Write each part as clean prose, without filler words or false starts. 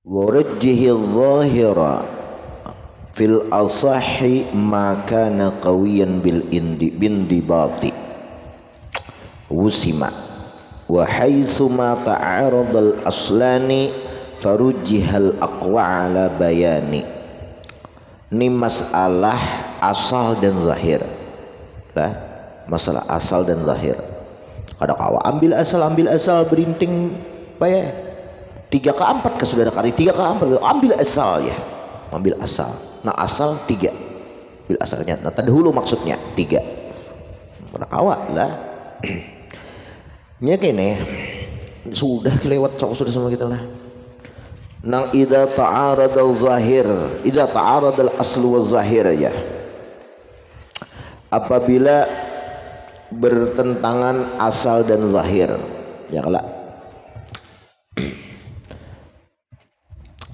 warajjihi dhahira fil asahi ma kana qawiyan bil bindibati wusima wa haitsu ma ta'aradal aslani farujjihal aqwa ala bayani. Ini masalah asal dan zahir lah, masalah asal dan zahir. Kadang kawa ambil asal berinting payah 3 ke 4 ke saudara kali 3 ke 4 ambil asal ya, ambil asal. Nah asal 3 ambil asalnya, nah terdahulu maksudnya 3 kadang kawa lah nya kene sudah kelewat sudah sama kita lah. Nang idza ta'aradal zahir, idza ta'aradal aslu wal zahir ya, apabila bertentangan asal dan zahir ya kelak.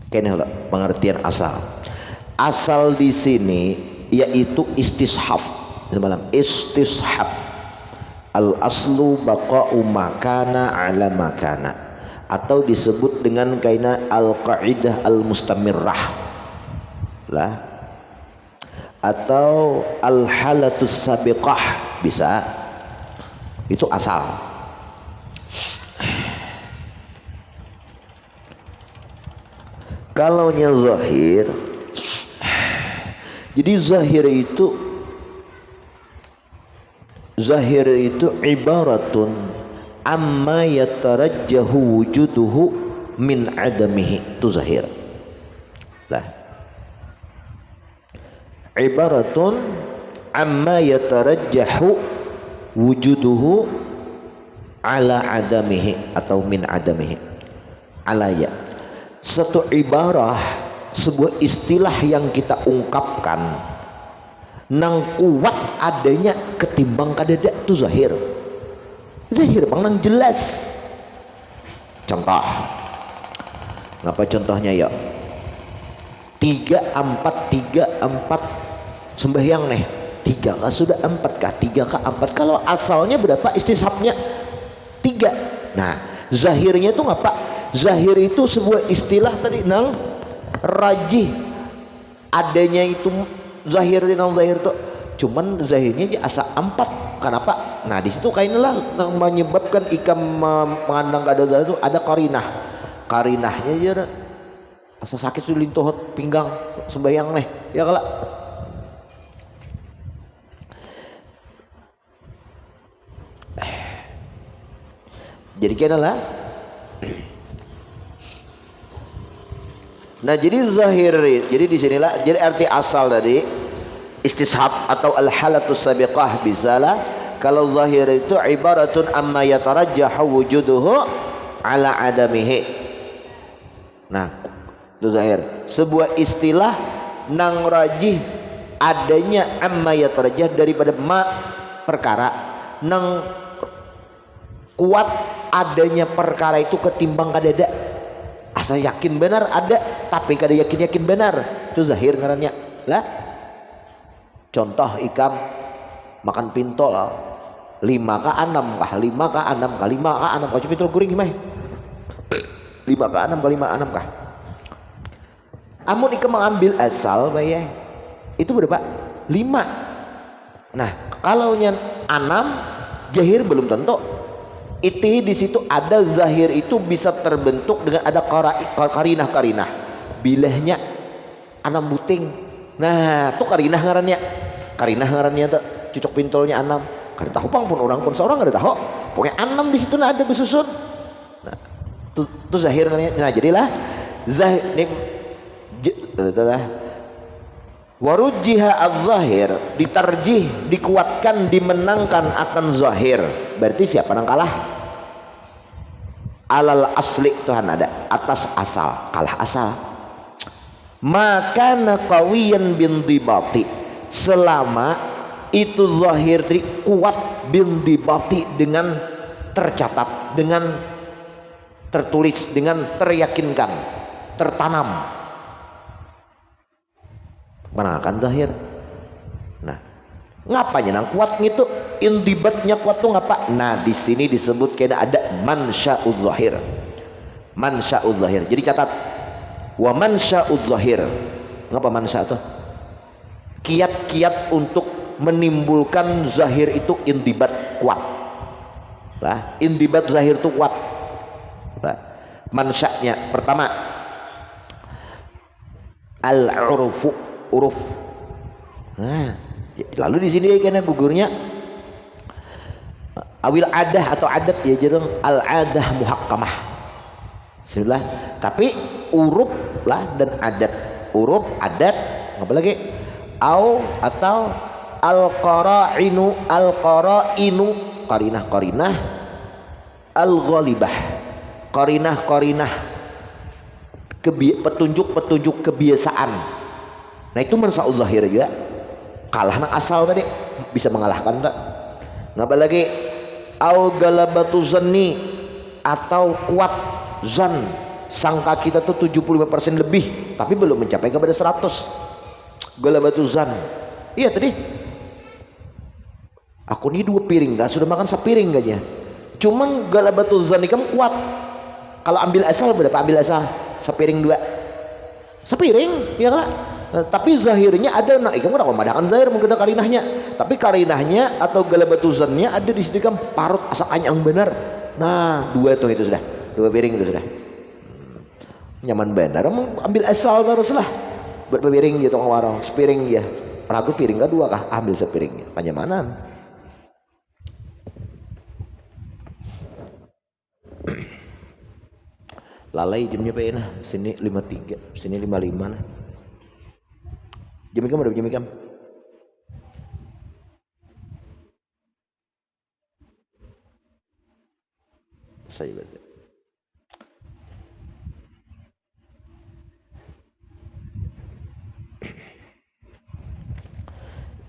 Kene lah pengertian asal. Asal di sini yaitu istishab. Semalam istishab. Al aslu baqa'u makana ala makana, atau disebut dengan kaina al qaidah al mustamirrah lah, atau al halatus sabiqah bisa. Itu asal. Kalau nya zahir, jadi zahir itu ibaratun amma yatarajjahu wujuduhu min adamihi. Itu zahir lah, ibaratun amma yatarajjahu wujuduhu ala adamihi atau min adamihi. Alaya satu ibarah, sebuah istilah yang kita ungkapkan nang kuat adanya ketimbang kadada. Itu zahir. Zahir bang nang jelas. Contoh, ngapa contohnya ya? 3 4 sembahyang nih, 3 kah sudah 4 kah 3 kah 4. Kalau asalnya berapa istishabnya 3. Nah zahirnya itu ngapa? Zahir itu sebuah istilah tadi nang rajih adanya itu zahir dan zahir tuh, cuman zahirnya dia asa 4. Kenapa? Nah di situ kainlah yang menyebabkan ikam mengandang kada zahir itu ada karinahnya aja asa sakit sudah lintuh pinggang sembayang nih ya kalak. Jadi kena lah. Nah jadi zahir, jadi disinilah jadi arti asal tadi istishab atau al halatus sabiqah bisalah. Kalau zahir itu ibaratun amma yatarajjahu wujuduhu ala adamihi. Nah itu zahir, sebuah istilah nang rajih adanya amma yatarajjah daripada ma perkara, nang kuat adanya perkara itu ketimbang kadada. Asal yakin benar ada tapi kada yakin benar, itu zahir ngarannya lah. Contoh ikam makan pintol 5 ka 6 kah 5 ka 6 kah 5 ka 6 kah pintol guring gimana 5 ka 6 kah 5 6 kah. Amun ikam mengambil asal bayai itu berapa 5. Nah kalau nya 6 zahir belum tentu. Itu di situ ada zahir itu bisa terbentuk dengan ada karinah bilahnya 6 buting. Nah itu karinah ngarannya tuh cucuk pintolnya 6. Kada tahu pang pun orang pun seorang kada tahu. Pokoknya 6 di situ ada bersusun. Nah itu zahir ngarannya. Nah jadilah zahir warujjiha az-zahir, ditarjih, dikuatkan, dimenangkan akan zahir. Berarti siapa nang kalah? Alal asli Tuhan ada atas asal, kalah asal. Maka qawiyan bin dibati, selama itu zahir kuat bin dibati dengan tercatat, dengan tertulis, dengan teryakinkan, tertanam. Mana akan zahir. Nah ngapanya nang kuat gitu, intibatnya kuat tuh ngapa? Nah di sini disebut kayak ada mansya'ul zahir. Mansya'ul zahir. Jadi catat Wa mansya'udz zahir. Ngapa mansya tuh? Kiat-kiat untuk menimbulkan zahir itu intibat kuat. Nah, intibat zahir itu kuat. Nah, mansya'nya pertama al-urfu, uruf. Nah, lalu di sini kena gugurnya awil adah atau adat ya jadi al-adah muhakkamah. Bismillah. Tapi uruf lah dan adat. Uruf, adat, apa lagi? Au atau al-qara'inu, al-qara'inu, qarinah-qarinah, al-ghalibah, qarinah-qarinah, petunjuk-petunjuk kebiasaan. Nah itu mansa'ul zahir juga. Kalah nang asal tadi bisa mengalahkan tak? Ngapa lagi? Au galabatu zanni, atau kuat zan, sangka kita tuh 75% lebih tapi belum mencapai kepada 100. Galabatu zan. Iya tadi aku ini 2 piring gak sudah makan sepiring gaknya. Cuman galabatu zan ini kan kuat. Kalau ambil asal berapa? Ambil asal sepiring 2 sepiring ya kan. Nah, tapi zahirnya ada, nah ikan orang memadahkan zahir mungkin ada karinahnya, tapi karinahnya atau galabatu zannya ada di situ kan parut asal yang benar. Nah 2 tuh itu sudah 2 piring itu sudah nyaman benar. Ambil asal terus lah buat piring gitu orang warung sepiring ya ragu piring gak 2 kah ambil sepiring panyamanan. Lalai jamnya apa ya nah sini 53 sini 55 nah. Jam ikam ada jam ikam. Saya baca.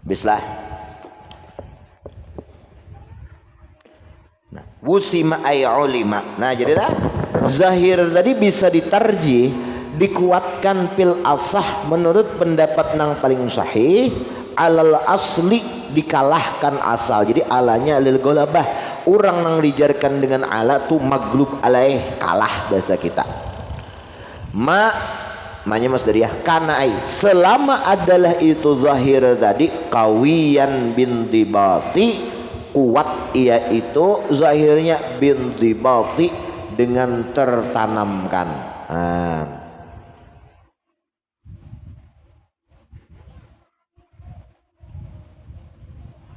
Bislah. Nah, wusima ay ulima. Nah, jadilah zahir tadi bisa ditarjih, dikuatkan fil asah menurut pendapat nang paling sahih, alal asli dikalahkan asal. Jadi alanya lil golabah, orang nang dijarkan dengan ala tu maglub alaih, kalah bahasa kita. Maknya mas dari ya kana ai selama adalah itu zahir tadi kawiyan binti bati, kuat ia itu zahirnya binti bati dengan tertanamkan.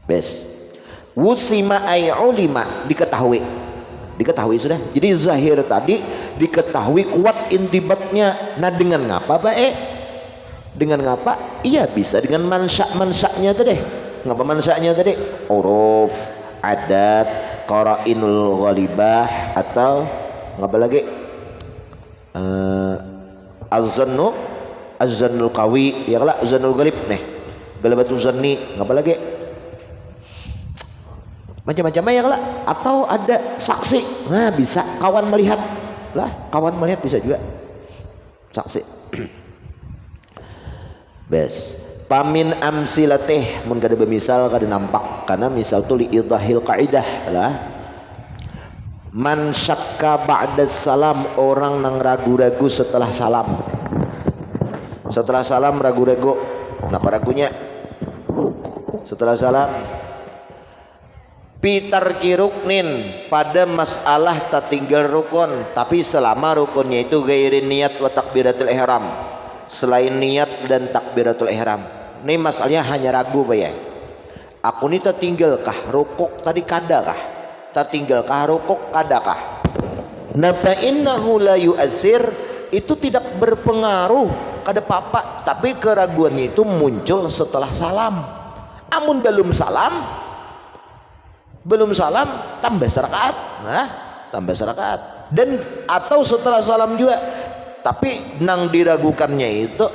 Bes wusima ay ulima, diketahui sudah. Jadi zahir tadi diketahui kuat intibatnya. Nah dengan ngapa bae? Dengan ngapa? Iya bisa dengan mansaknya tadi. Ngapa mansaknya tadi? Uruf, adat, qarainul ghalibah, atau ngapa lagi? Az-zannul qawi, ya lah zannul ghalib nih. Galabatu zanni, ngapa lagi? Macam-macam ya lah, atau ada saksi. Nah bisa kawan melihat lah, kawan melihat bisa juga saksi. Bes pamin amsilateh mun kada bemisal kada nampak, karena misal tu li idahil kaidah lah. Man syakka ba'da salam, orang nang ragu-ragu setelah salam. Setelah salam ragu-ragu. Kenapa ragunya? Setelah salam pitar kiruknin, pada masalah tak tinggal rukun, tapi selama rukunnya itu gairin niat wa takbiratul ihram, selain niat dan takbiratul ihram. Ini masalahnya hanya ragu bayai. Aku ini tak tinggal kah rukuk tadi kada kah? Tak tinggal kah rukuk kada kah? Napa innahu la yu'assir, itu tidak berpengaruh kada papa, tapi keraguannya itu muncul setelah salam. Amun belum salam tambah serakaat, nah tambah serakaat, dan atau setelah salam juga tapi nang diragukannya itu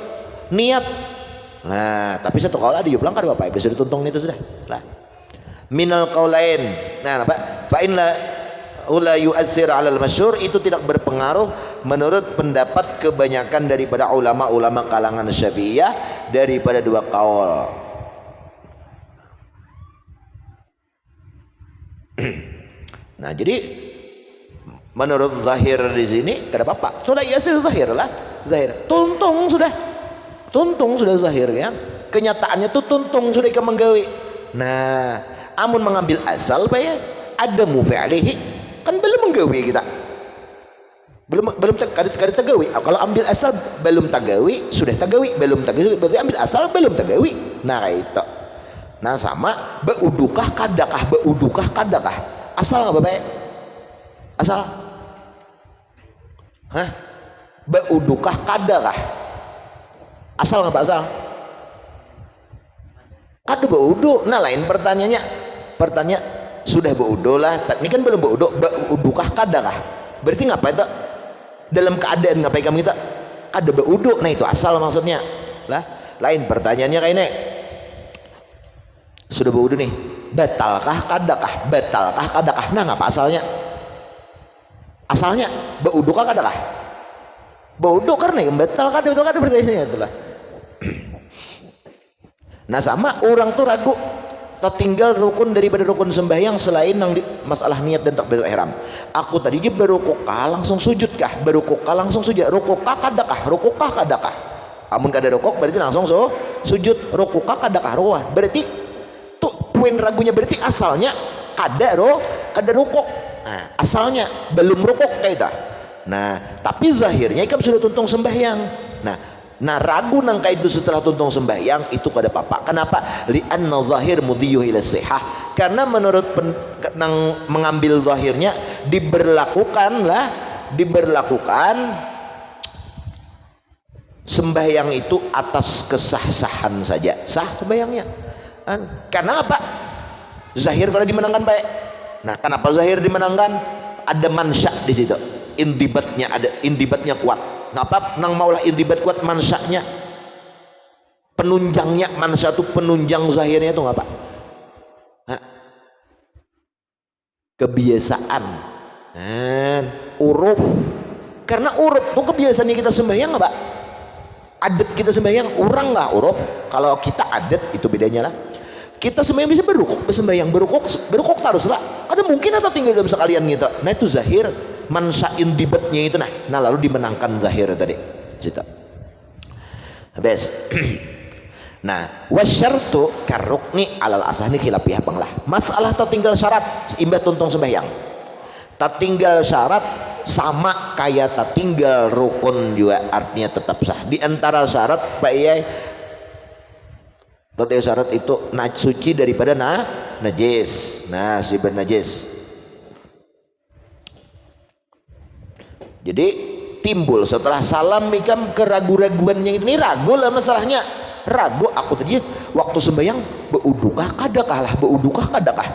niat. Nah tapi satu kaula diulang kan bapak bisa dituntung itu sudah lah minal qaulain. Nah apa fa in la yu'assir 'alal masyhur, itu tidak berpengaruh menurut pendapat kebanyakan daripada ulama-ulama kalangan Syafi'iyah daripada 2 kaul. Nah jadi menurut zahir di sini kada apa-apa. Sudah yasil zahir lah. zahir. Tuntung sudah zahir kan. Kenyataannya tuh tuntung sudah ikam menggawi. Nah, amun mengambil asal apa ya? Ada mufi'lihi kan belum menggawi kita. Belum kada tagawi. Kalau ambil asal belum tagawi, sudah tagawi, belum tagawi berarti ambil asal belum tagawi. Nah, itu. Nah, sama beudukah kadakah. Asal apa baik? Asal. Hah? Beudukah kadakah? Asal apa asal? Kada beudu. Nah, lain pertanyaannya. Pertanyaan sudah beudu lah. Ini kan belum beudu. Beudukah kadakah? Berarti ngapain itu? Dalam keadaan ngapain kamu kita? Kada beudu. Nah, itu asal maksudnya. Lah, lain pertanyaannya kayak ini. Sudah beudu nih. Batalkah kadakah? Nah, ngapa asalnya? Asalnya beudukah kadakah? Beudu karena batal kada pertanyaannya itulah. Nah, sama orang tuh ragu tertinggal rukun daripada rukun sembahyang selain yang masalah niat dan takbiratul ihram. Aku tadi je berukukah langsung sujud kah? Berukukah langsung sujud? Rukukah kadakah? Amun kada rukuk berarti langsung sujud. Rukukah kadakah? Rukuk. Berarti tuh poin ragunya berarti asalnya kada rukuk. Nah, asalnya belum rukuk kayak itu. Nah, tapi zahirnya ikam sudah tuntung sembahyang. Nah, ragu nang kaitu setelah tuntung sembahyang itu kada apa-apa. Kenapa? Li'anna zahir mudiyuh ila sihah. Karena menurut nang mengambil zahirnya diberlakukan sembahyang itu atas kesah-sahan saja. Sah sembahyangnya. Karena apa? Zahir kalau dimenangkan baik. Nah, kenapa zahir dimenangkan? Ada mansya di situ. Indibatnya kuat. Ngapa nang maulah indibat kuat mansaknya, penunjangnya mansa itu penunjang zahirnya itu ngapa? Kebiasaan, uruf. Karena uruf itu kebiasaan kita sembahyang apa? Adat kita sembahyang, orang nggak uruf. Kalau kita adat itu bedanya lah. Kita sembahyang bisa berukuk, berukuk terus lah. Ada mungkin atau tinggal dalam sekalian gitu. Nah, itu zahir. Mansa indibatnya itu nah lalu dimenangkan zahir tadi situ. Habis. Nah, wasyartu karukni alal asahni khilafiyah panglah. Masalah tertinggal syarat imbah tuntung sembahyang. Tertinggal syarat sama kayak tertinggal rukun juga artinya tetap sah. Di antara syarat Pak Iyai syarat itu suci daripada najis. Nah, si bernajis. Jadi timbul setelah salam ikam keraguan-raguannya ini ragu lah masalahnya. Ragu aku tadi waktu sembahyang beudukah kadakah.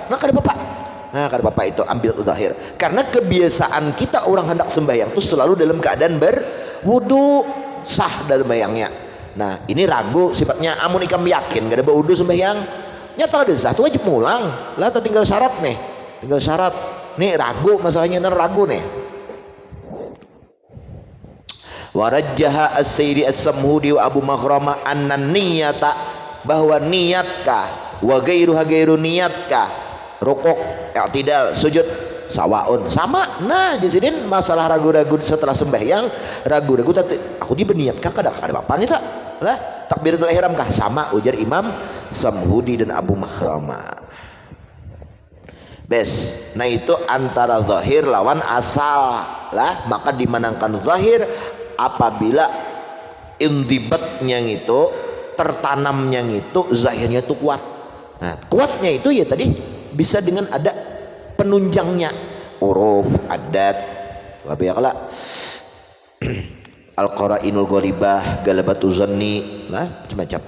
Nah, kada apa-apa itu ambil zahir. Karena kebiasaan kita orang hendak sembahyang itu selalu dalam keadaan berwudu, sah dalam sembahyangnya. Nah, ini ragu sifatnya. Amun ikam yakin kada berwudu sembahyang nyata ada sah, itu wajib mulang. Lah tinggal syarat nih. Tinggal syarat. Nih ragu masalahnya, ragu nih. Warajjaha as-sayyidi as-samhudi wa Abu Makhramah anna niyata, bahwa niatkah wa gairu niatkah rukuk i'tidal sujud sawaun sama. Nah, di sini masalah ragu-ragu setelah sembahyang, ragu-ragu aku berniatkah kada apa kita lah takbiratul ihram kah sama ujar Imam Samhudi dan Abu Makhramah. Bes. Nah, itu antara zahir lawan asal lah, maka dimenangkan zahir apabila indibatnya itu tertanamnya itu zahirnya itu kuat. Nah, kuatnya itu ya tadi bisa dengan ada penunjangnya, uruf, adat, apa ya kala al-qara'inul ghalibah, galabatu zanni, lah macam-macam.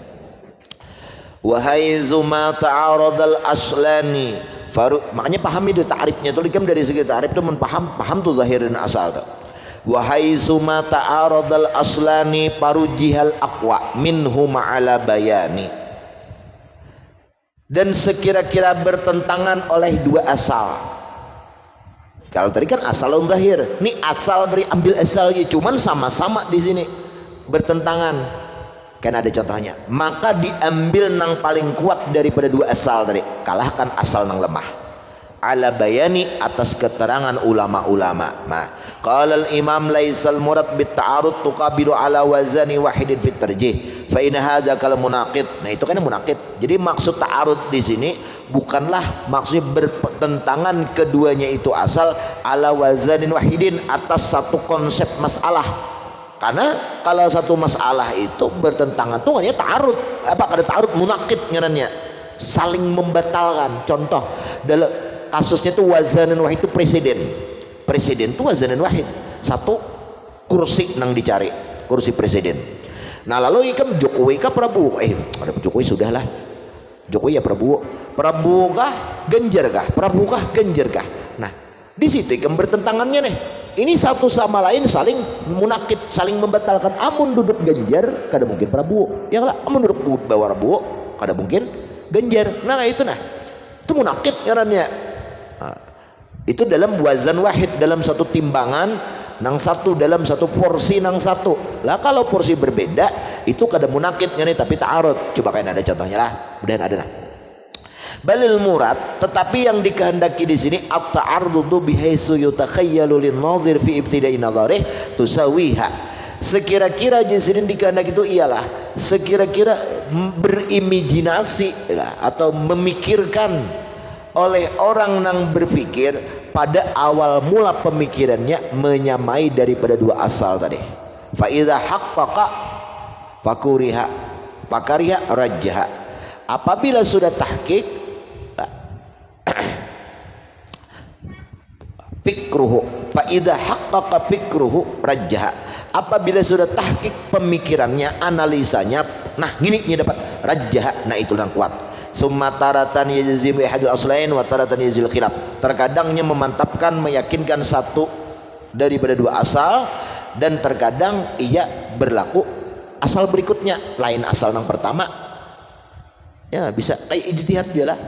Wahai zuma ta'aradal aslani, makanya pahami itu ta'rifnya tuh, dari segi ta'rif itu paham tuh zahir dan asal tuh. Wahai suma ta'aradal aslani parujihal aqwa minhu ma'ala bayani, dan sekira-kira bertentangan oleh dua asal. Kalau tadi kan asal dan zahir, ini asal dari ambil asalnya cuman sama-sama di sini bertentangan. Kan ada contohnya, maka diambil nang paling kuat daripada dua asal tadi, kalahkan asal nang lemah. ala bayani atas keterangan ulama-ulama. Nah, qala al-imam laisal murad bit ta'arud tuqabilu ala wazani wahidin fit tarjih fa in hadza kal munaqid. Nah, itu kan munaqid. Jadi maksud ta'arud di sini bukanlah maksudnya bertentangan keduanya itu asal ala wazanin wahidin atas satu konsep masalah. Karena kalau satu masalah itu bertentangan tuh hanya ta'arud. Apa kada ta'arud munaqid ngarannya. Saling membatalkan. Contoh dalam kasusnya itu wazanan wahid itu presiden itu wazanan wahid, satu kursi nang dicari, kursi presiden. Nah lalu ikam Jokowi kah Prabowo, ada Jokowi sudahlah, Jokowi ya Prabowo kah Ganjar kah, Prabowo kah Ganjar kah. Nah di situ ikam bertentangannya nih, ini satu sama lain saling munakid, saling membatalkan. Amun duduk Ganjar kada mungkin Prabowo, ya lah, amun duduk bawah Prabowo kada mungkin Ganjar. Nah itu munakid ngarannya. Nah, itu dalam wazan wahid, dalam satu timbangan nang satu, dalam satu porsi nang satu. Lah kalau porsi berbeda itu kada munakid nih, tapi ta'arud. Coba kayak ada contohnya lah, mudahan ada nah. Balil murad, tetapi yang dikehendaki di sini at-ta'arrudu bihaitsu yutakhayyalu lin-nadhir fi ibtida'i nadharih tusawiha. Sekira-kira di sini dikehendaki itu ialah sekira-kira berimajinasi atau memikirkan oleh orang yang berpikir pada awal mula pemikirannya menyamai daripada dua asal tadi. Fa idza haqqaqa fakuriha fakariha rajjaha. Apabila sudah tahqiq fikruhu, fa idza haqqaqa fikruhu rajjaha. Apabila sudah tahqiq pemikirannya, analisanya, nah gini dapat rajjaha, nah itu yang kuat. Summa taratan yajzimu ahadul aslain wa taratan yazil khilaf. Terkadangnya memantapkan, meyakinkan satu daripada dua asal, dan terkadang ia berlaku asal berikutnya lain asal yang pertama. Ya bisa kayak ijtihad dia lah.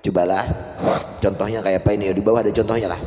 Cobalah contohnya kayak apa ini, di bawah ada contohnya lah.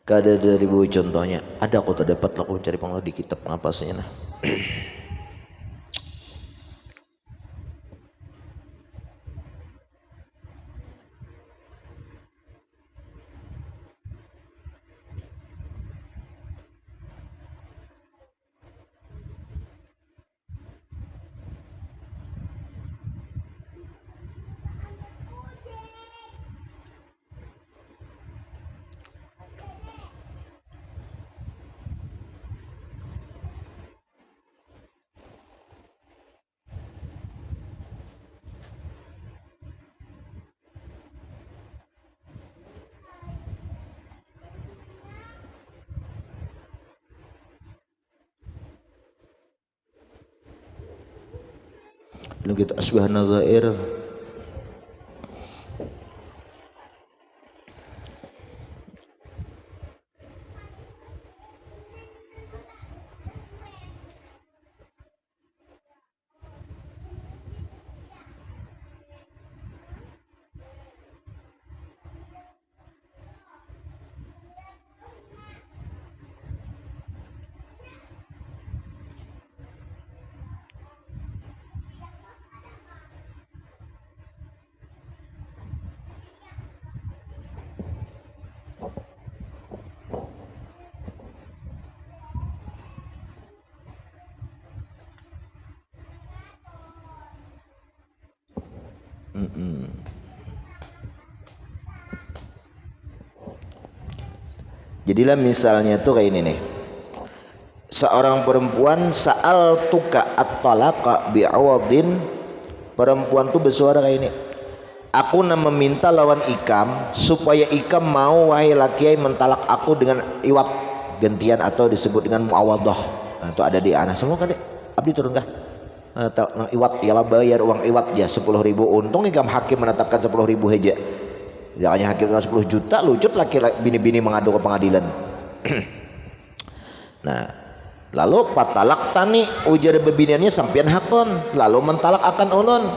Kada dari buku contohnya ada, aku terdapat lah, aku cari panggilan di kitab ngapasnya nah. Lalu kita asbah nadzair. Jadilah misalnya tuh kayak ini nih. Seorang perempuan sa'al tuka at-talaqa bi'awadin. Perempuan tuh bersuara kayak ini. Aku meminta lawan ikam supaya ikam mau wahai laki mentalak aku dengan iwat. gantian atau disebut dengan muawadhah. Nah, itu ada di anak semua kan dek abdi turun kah nang iwat ialah bayar uang iwat ya 10.000 untung ikam hakim menetapkan 10.000 heja jangannya hakim dengan 10 juta lucut laki bini-bini mengadu ke pengadilan. Nah lalu patalak tani ujar bebiniannya sampian hakon lalu mentalak akan ulun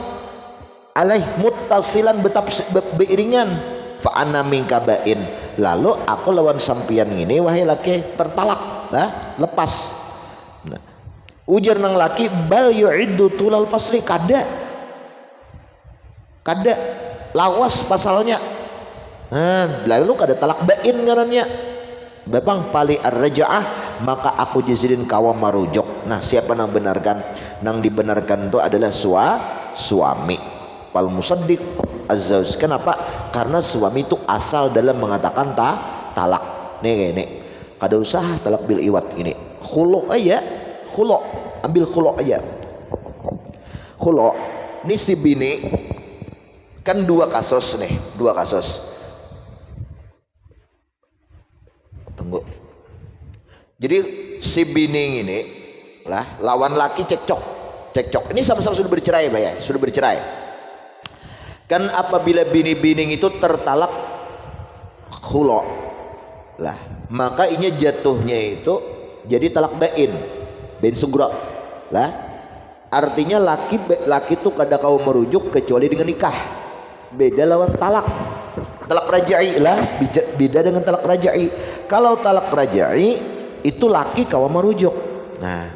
alaih muttasilan betap beiringan fa ana mingkabain lalu aku lawan sampian ini wahai laki tertalak lah lepas. Nah, ujar nang laki bal yu'iddu tulal fasli kada lawas pasalnya. Nah, lalu kada talak bain ngarannya bapang pali ar-raja'ah maka aku jazidin kawa marujuk. Nah siapa nang benarkan nang dibenarkan itu adalah suami pal musaddiq az-zawj. Kenapa? Karena suami itu asal dalam mengatakan talak nih kada usah talak bil iwat ini khulu aja khulu ambil khulu aja khulu ini si bini kan dua kasus tunggu jadi si bini ini lah lawan laki cekcok ini sama-sama sudah bercerai Pak ya sudah bercerai kan apabila bini-bini itu tertalak khulu lah maka ini jatuhnya itu jadi talak bain sugra lah artinya laki itu kada kau merujuk kecuali dengan nikah beda lawan talak rajai lah beda dengan talak rajai. Kalau talak rajai itu laki kau merujuk. Nah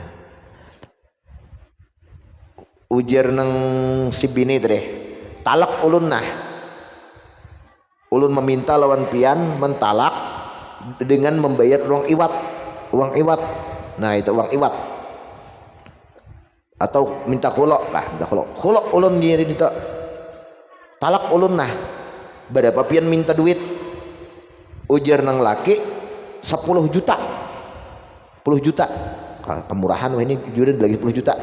ujar nang si bini deh talak ulun nah ulun meminta lawan pian mentalak dengan membayar uang iwat. Nah itu uang iwat atau minta khulu ulun diri itu talak ulun nah berapa pian minta duit ujar nang laki 10 juta kemurahan wah ini jujur lagi 10 juta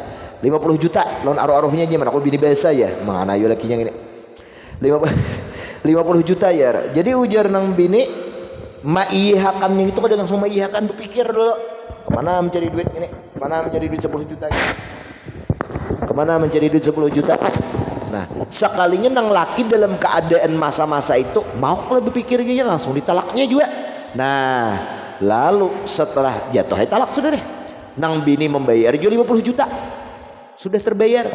50 juta lawan aruh-aruhnya aja mana aku bini biasa ya mana ayo lakinya ini 50 juta ya jadi ujar nang bini maihakan yang itu kada langsung maihakan berpikir dulu kemana mencari duit ini kemana mencari duit 10 juta kemana mencari duit 10 juta. Nah sekalinya nang laki dalam keadaan masa-masa itu mau kalau berpikirnya langsung ditalaknya juga. Nah lalu setelah jatuh talak sudah deh nang bini membayar juga 50 juta sudah terbayar.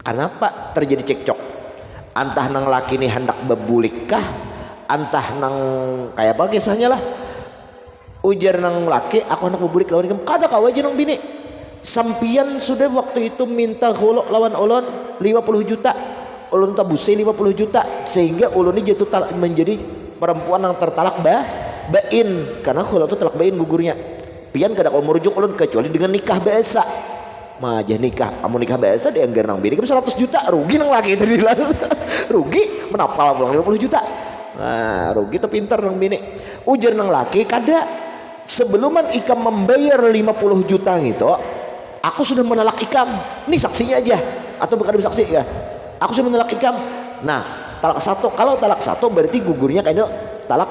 Kenapa terjadi cekcok antah nang laki ini hendak bebulikkah antah nang kayak apa kisahnya lah ujar nang laki aku hendak bebulik lawan ikam kada kau aja nang bini sampian sudah waktu itu minta khulu lawan ulun 50 juta ulun tabusi 50 juta sehingga ulun ini jatuh menjadi perempuan yang tertalak bain karena khulu itu talak bain gugurnya pian kada kau merujuk ulun kecuali dengan nikah biasa majah nikah kamu nikah biasa dianggar nang bini 100 juta rugi nang laki itu rugi menapal pulang 50 juta nah rugi itu pintar nang bini ujar nang laki kada sebelum ikam membayar 50 juta gitu aku sudah menolak ikam ini saksinya aja atau bukan saksi ya aku sudah menolak ikam. Nah talak satu kalau talak satu berarti gugurnya kayak talak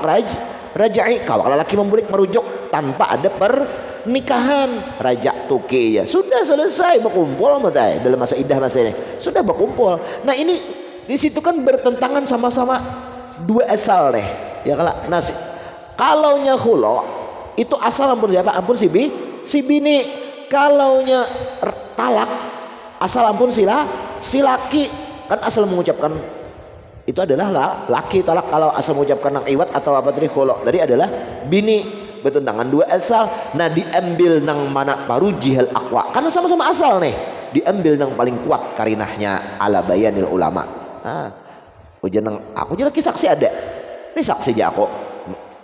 rajai kalau laki membulik merujuk tanpa ada pernikahan raja tuki ya sudah selesai berkumpul matai dalam masa iddah masa ini sudah berkumpul. Nah ini di situ kan bertentangan sama-sama dua asal deh ya kalau nya khulu itu asal ampun siapa ampun si bini kalaunya talak asal ampun si laki kan asal mengucapkan itu adalah laki talak kalau asal mengucapkan nang iwat atau apa tadi khulu tadi adalah bini bertentangan dua asal. Nah diambil nang mana baru jihal aqwa karena sama-sama asal nih diambil nang paling kuat karinahnya ala bayanil ulama. Ujian nang aku jadi saksi ada ini saksi aja aku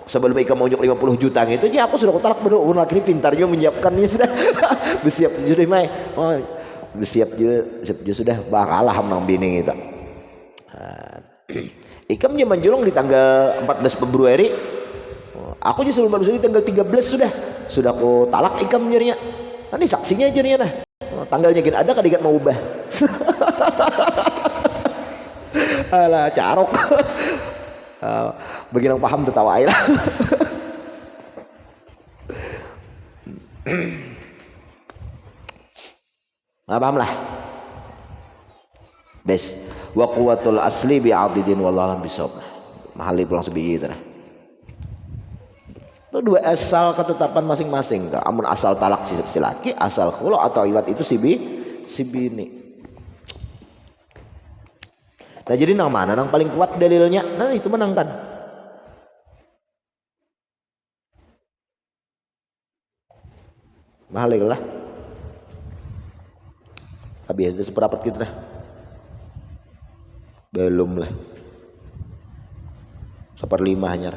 sebelum ikam menunjuk 50 juta gitu ya aku sudah talak bener laki ini pintar juga menyiapkannya sudah bersiap sudah mai bersiap juga sudah bakalah nang bini gitu. Ikam dia menjulung di tanggal 14 Februari aku juga sebelum di tanggal 13 sudah aku talak ikam nyerinya nanti saksinya aja nih nah tanggalnya gini ada kadikat mau ubah alah carok bagi yang paham tertawa lah Paham lah. Bes wa quwwatul asli bi adidin wallahu alam bisawab. Mahali pulang sebiyi tah. Dua asal ketetapan masing-masing. Amun asal talak si laki, asal khulu atau iwat itu si bini. Nah jadi nang mana nang paling kuat dalilnya? Nah itu menangkan. Mahali lah. Habis ada seperempat kita dah. Belum lah. 1/5 hanya.